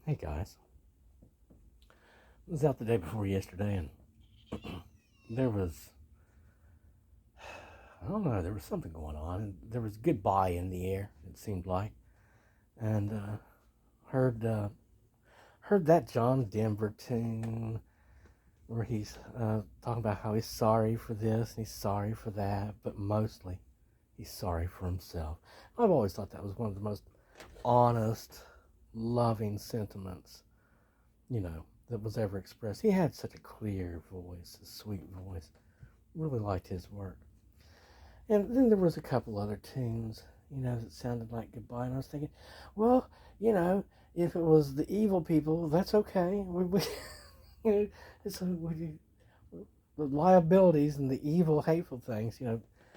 Hey guys, I was out the day before yesterday and there was, I don't know, there was something going on. There was goodbye in the air, it seemed like. And heard heard that John Denver tune where he's talking about how he's sorry for this and he's sorry for that, but mostly he's sorry for himself. I've always thought that was one of the most honest, loving sentiments, that was ever expressed. He had such a clear voice, a sweet voice. Really liked his work. And then there was a couple other tunes, that sounded like goodbye. And I was thinking, well, if it was the evil people, that's okay. It's the liabilities and the evil, hateful things,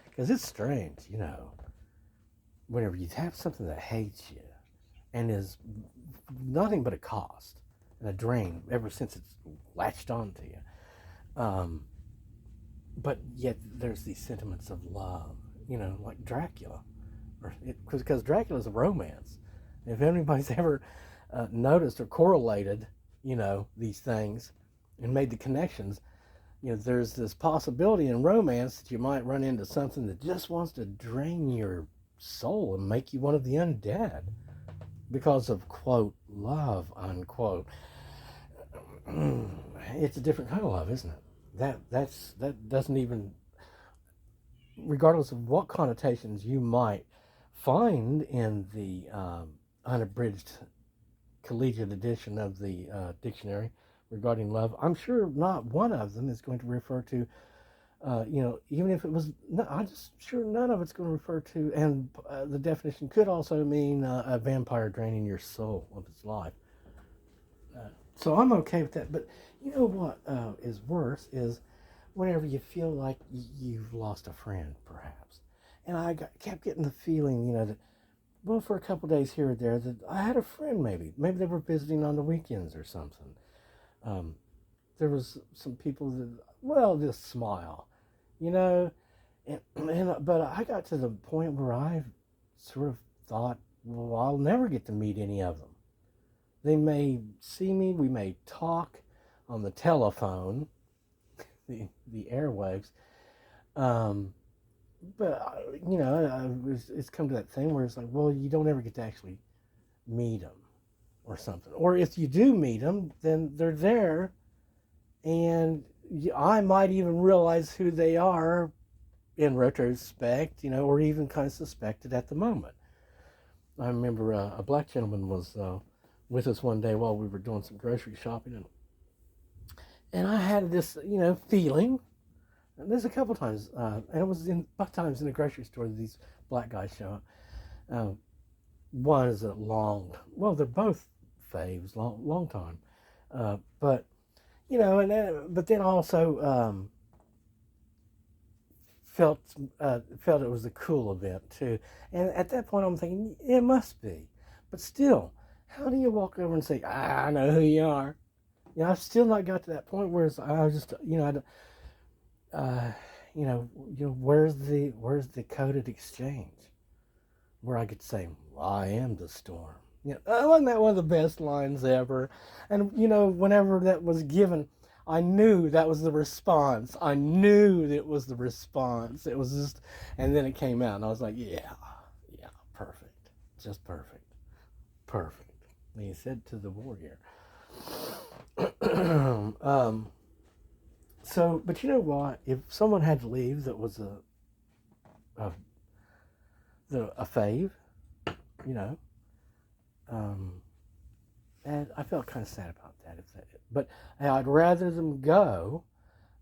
because it's strange, whenever you have something that hates you and is nothing but a cost and a drain ever since it's latched onto you. But yet there's these sentiments of love, like Dracula, because Dracula's a romance. If anybody's ever noticed or correlated, these things and made the connections, there's this possibility in romance that you might run into something that just wants to drain your soul and make you one of the undead because of, quote, love, unquote. It's a different kind of love, isn't it? That doesn't even, regardless of what connotations you might find in the unabridged collegiate edition of the dictionary regarding love, I'm sure not one of them is going to refer to, even if it was, no, I'm just sure none of it's going to refer to, and the definition could also mean a vampire draining your soul of its life. So I'm okay with that. But you know what is worse is whenever you feel like you've lost a friend, perhaps. And kept getting the feeling, that, well, for a couple days here or there, that I had a friend maybe. Maybe they were visiting on the weekends or something. Um, there was some people that, well, just smile, you know. But I got to the point where I sort of thought, well, I'll never get to meet any of them. They may see me, we may talk on the telephone, the airwaves, um, but it's come to that thing where it's like, well, you don't ever get to actually meet them or something. Or if you do meet them, then they're there, and I might even realize who they are in retrospect, or even kind of suspect it at the moment. I remember a black gentleman was with us one day while we were doing some grocery shopping, and I had this, feeling. And there's a couple times, and it was both times in the grocery store that these black guys show up. One is a well, they're both faves, long time, but but then also felt it was a cool event too. And at that point, I'm thinking it must be, but still, how do you walk over and say, I know who you are? I've still not got to that point where I was just, uh, where's the coded exchange where I could say, well, I am the storm. Wasn't that one of the best lines ever? And whenever that was given, I knew that was the response. I knew that it was the response. It was just, and then it came out, and I was like, yeah, perfect, just perfect, perfect. And he said to the warrior. um, so, but you know what? If someone had to leave that was a, a fave, you know, um, and I felt kind of sad about that. But I'd rather them go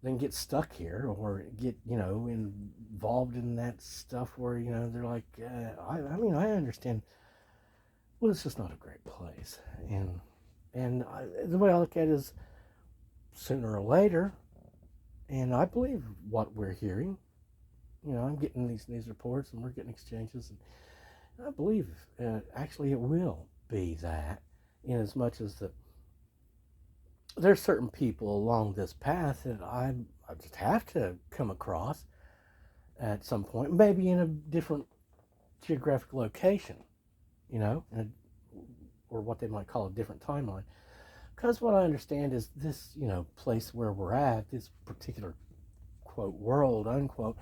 than get stuck here or get involved in that stuff where they're like, I understand. Well, it's just not a great place, and the way I look at it is sooner or later, and I believe what we're hearing. I'm getting these news reports and we're getting exchanges, and I believe actually it will be that, in as much as that there's certain people along this path that I just have to come across at some point, maybe in a different geographic location, in or what they might call a different timeline. Because what I understand is this, place where we're at, this particular quote world unquote,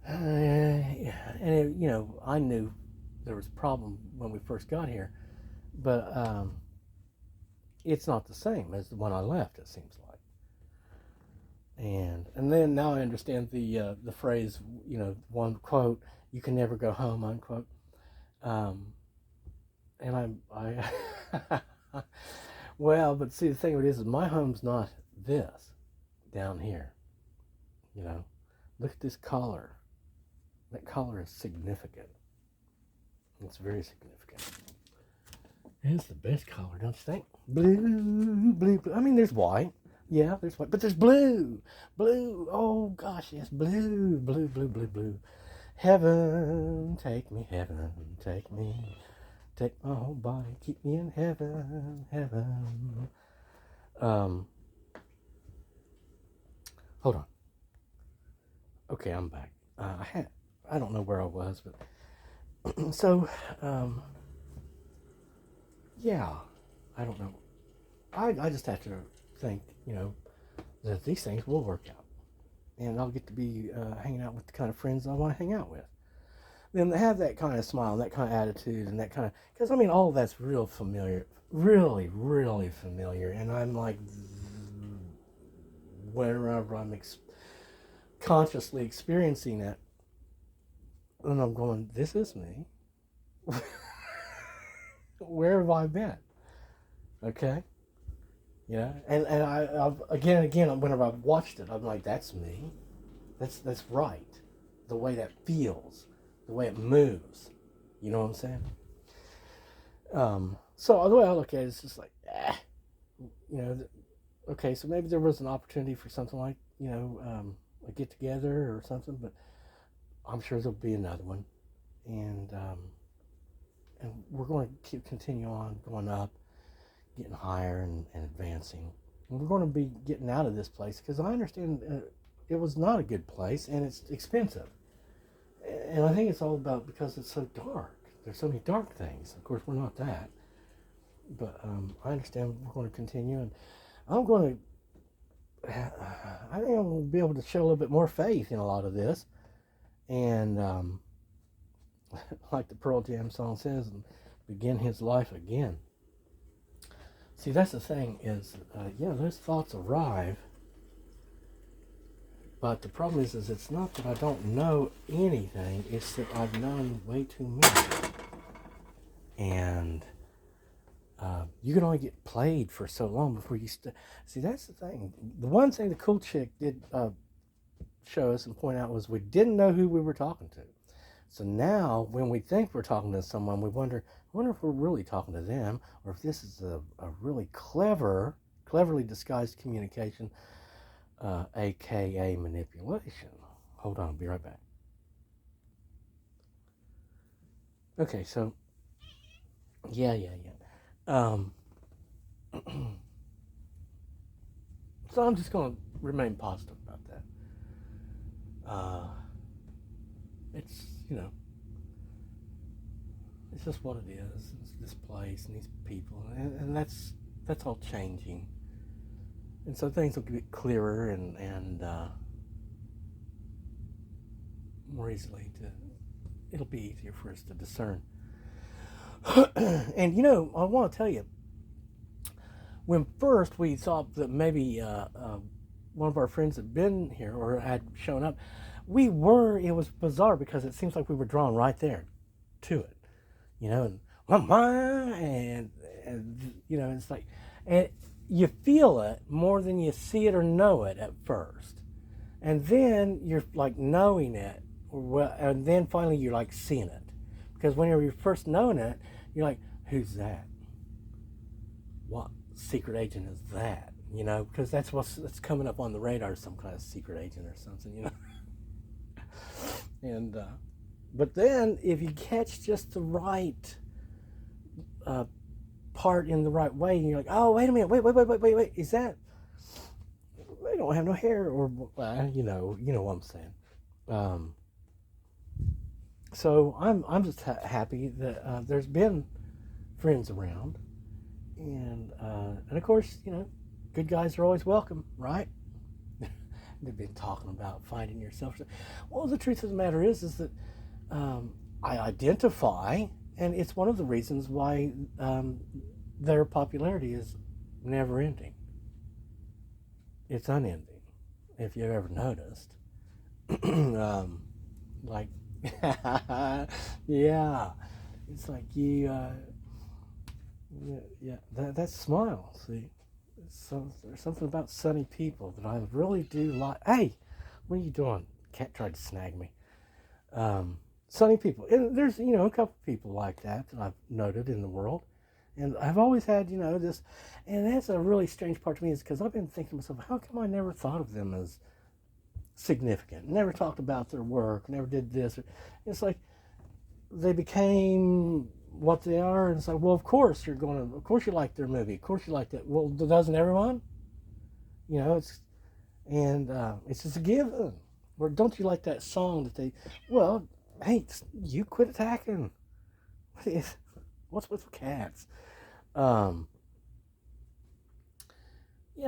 and I knew there was a problem when we first got here, but it's not the same as the one I left. It seems like, and then now I understand the phrase, one quote, "You can never go home," unquote. And I well, but see, the thing of it is my home's not this down here. Look at this collar. That collar is significant. It's very significant. It's the best color, don't you think? Blue, blue, blue. I mean, there's white. Yeah, there's white, but there's blue. Blue. Oh gosh, yes, blue, blue, blue, blue, blue. Heaven, take me, heaven, take me. Take my whole body, keep me in heaven, heaven. Hold on. Okay, I'm back. I don't know where I was, but so, yeah, I don't know. I just have to think, that these things will work out, and I'll get to be hanging out with the kind of friends I want to hang out with. Then they have that kind of smile and that kind of attitude and that kind of, because I mean, all of that's real familiar, really, really familiar. And I'm like, wherever I'm consciously experiencing it, and I'm going, this is me. Where have I been? Okay. And I've again, whenever I've watched it, I'm like, that's me. That's right. The way that feels. The way it moves. You know what I'm saying? So the way I look at it is just like, okay, so maybe there was an opportunity for something like, a get together or something, but I'm sure there'll be another one. And we're going to continue on going up, getting higher and advancing. And we're going to be getting out of this place because I understand it was not a good place and it's expensive. And I think it's all about because it's so dark. There's so many dark things. Of course, we're not that. But I understand we're going to continue. And I think I'm going to be able to show a little bit more faith in a lot of this. And like the Pearl Jam song says, begin his life again. See, that's the thing is, those thoughts arrive. But the problem is it's not that I don't know anything. It's that I've known way too much. And you can only get played for so long before you see, that's the thing. The one thing the cool chick did show us and point out was we didn't know who we were talking to. So now when we think we're talking to someone, we wonder if we're really talking to them or if this is a really cleverly disguised communication, aka manipulation. Hold on, I'll be right back. Okay, so yeah. So I'm just going to remain positive about that. It's, it's just what it is. It's this place and these people, and that's all changing. And so things will get clearer and more easily it'll be easier for us to discern. And I want to tell you, when first we thought that maybe one of our friends had been here or had shown up, it was bizarre because it seems like we were drawn right there to it, and it's like, and you feel it more than you see it or know it at first. And then you're like knowing it, and then finally you're like seeing it. Because whenever you're first knowing it, you're like, who's that? What secret agent is that? Because that's that's coming up on the radar, some kind of secret agent or something, And, but then if you catch just the right part in the right way, and you're like, oh, wait a minute, wait, is that, they don't have no hair, or, you know what I'm saying. So I'm just happy that there's been friends around, and of course, good guys are always welcome, right? They've been talking about finding yourself. Well, the truth of the matter is that I identify, and it's one of the reasons why their popularity is never ending. It's unending, if you've ever noticed. Like, yeah, it's like yeah, that smile, see? So there's something about sunny people that I really do like. Hey, what are you doing? Cat tried to snag me. Sunny people. And there's, a couple people like that I've noted in the world. And I've always had, this, and that's a really strange part to me is because I've been thinking to myself, how come I never thought of them as significant? Never talked about their work, never did this. It's like they became what they are, and it's like, well, of course you like their movie, of course you like that. Well, doesn't everyone? It's just a given. Or don't you like that song that they? Well, hey, you quit attacking. What's with cats? Yeah,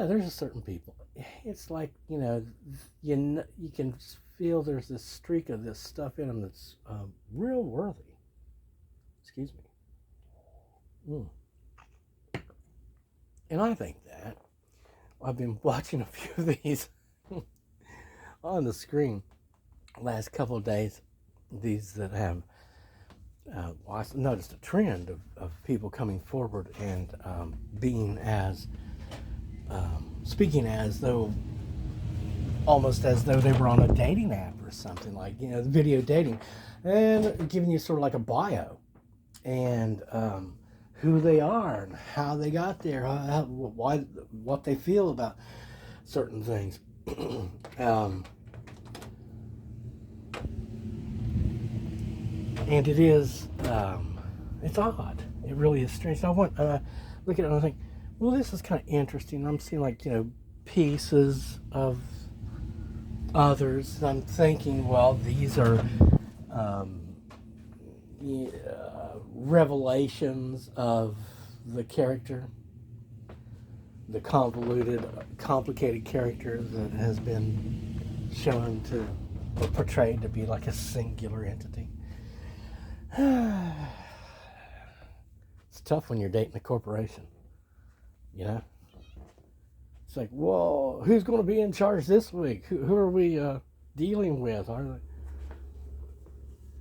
there's a certain people. It's like you can feel there's this streak of this stuff in them that's real worthy. Excuse me. And I think that I've been watching a few of these on the screen last couple of days. These that have, I noticed a trend of people coming forward and speaking as though, almost as though they were on a dating app or something, like, video dating, and giving you sort of like a bio and who they are and how they got there, why, what they feel about certain things. And it is, it's odd. It really is strange. I look at it and I think, well, this is kind of interesting. I'm seeing pieces of others. I'm thinking, well, these are revelations of the character, the convoluted, complicated character that has been shown to, or portrayed to be like a singular entity. It's tough when you're dating a corporation, It's like, whoa, who's going to be in charge this week? Who are we dealing with?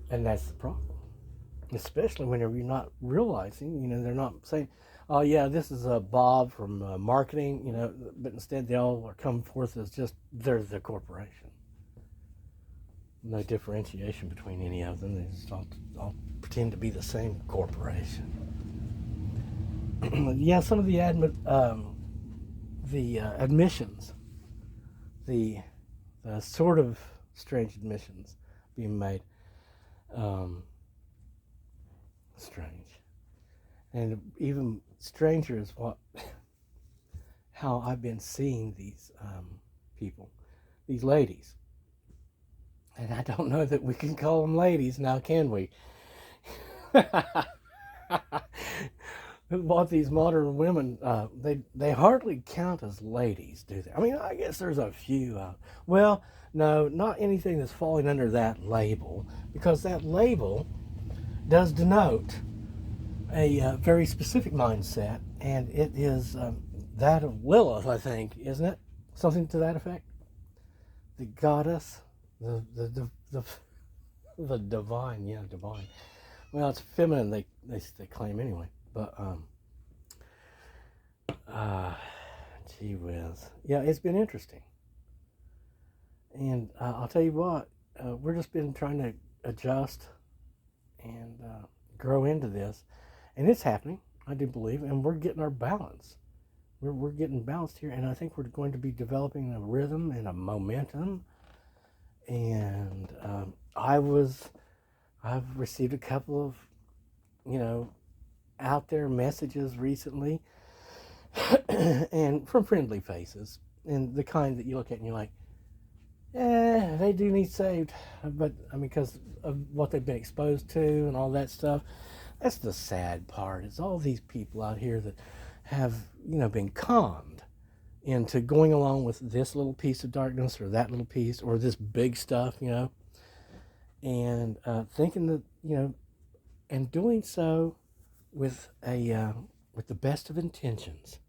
And that's the problem. Especially whenever you're not realizing, they're not saying, oh yeah, this is Bob from marketing, but instead they all are coming forth as just, they're the corporation. No differentiation between any of them. They just all pretend to be the same corporation. Yeah, some of the admissions, the sort of strange admissions being made, strange, and even stranger is how I've been seeing these people, these ladies. And I don't know that we can call them ladies now, can we? What these modern women, they hardly count as ladies, do they? I mean, I guess there's a few. Well, no, not anything that's falling under that label, because that label does denote a very specific mindset, and it is that of Lilith, I think, isn't it? Something to that effect. The goddess. The divine, yeah, divine. Well, it's feminine. They claim anyway. But gee whiz, yeah, it's been interesting. And I'll tell you what, we're just been trying to adjust and grow into this, and it's happening. I do believe, and we're getting our balance. We're getting balanced here, and I think we're going to be developing a rhythm and a momentum. And I've received a couple of, out there messages recently, and from friendly faces, and the kind that you look at and you're like, they do need saved, but I mean, because of what they've been exposed to and all that stuff. That's the sad part. It's all these people out here that have, been conned into going along with this little piece of darkness or that little piece or this big stuff, and thinking that, and doing so with with the best of intentions,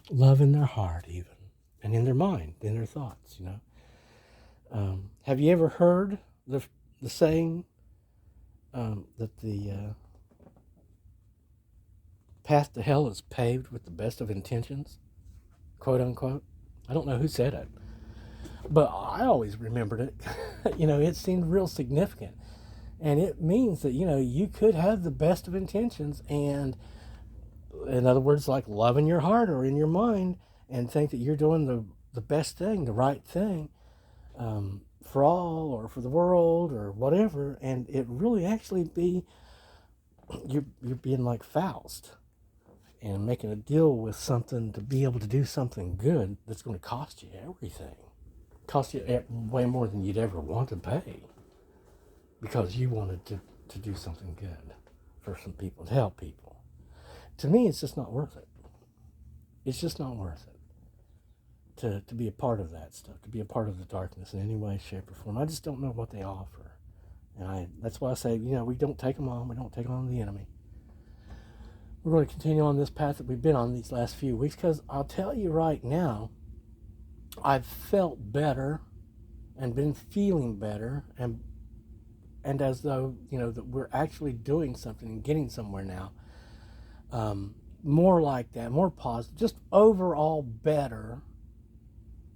love in their heart even, and in their mind, in their thoughts. Have you ever heard the saying that the path to hell is paved with the best of intentions, quote unquote? I don't know who said it, but I always remembered it. It seemed real significant. And it means that, you could have the best of intentions and, in other words, like love in your heart or in your mind and think that you're doing the best thing, the right thing for all or for the world or whatever. And it really actually be, you're being like Faust and making a deal with something to be able to do something good that's going to cost you everything. Cost you way more than you'd ever want to pay because you wanted to do something good for some people, to help people. To me, it's just not worth it. It's just not worth it to be a part of that stuff, to be a part of the darkness in any way, shape, or form. I just don't know what they offer. And that's why I say, we don't take them on. We don't take on the enemy. We're going to continue on this path that we've been on these last few weeks because I'll tell you right now, I've felt better and been feeling better and as though, that we're actually doing something and getting somewhere now. More like that, more positive, just overall better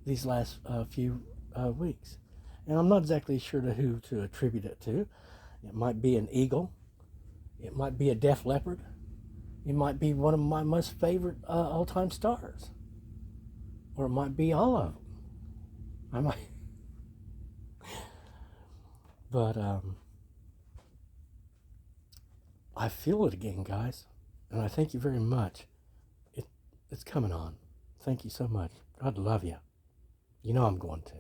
these last few weeks. And I'm not exactly sure to who to attribute it to. It might be an eagle. It might be a Def Leppard. It might be one of my most favorite all-time stars. Or it might be all of them. I might. But I feel it again, guys. And I thank you very much. It's coming on. Thank you so much. God love you. You know I'm going to.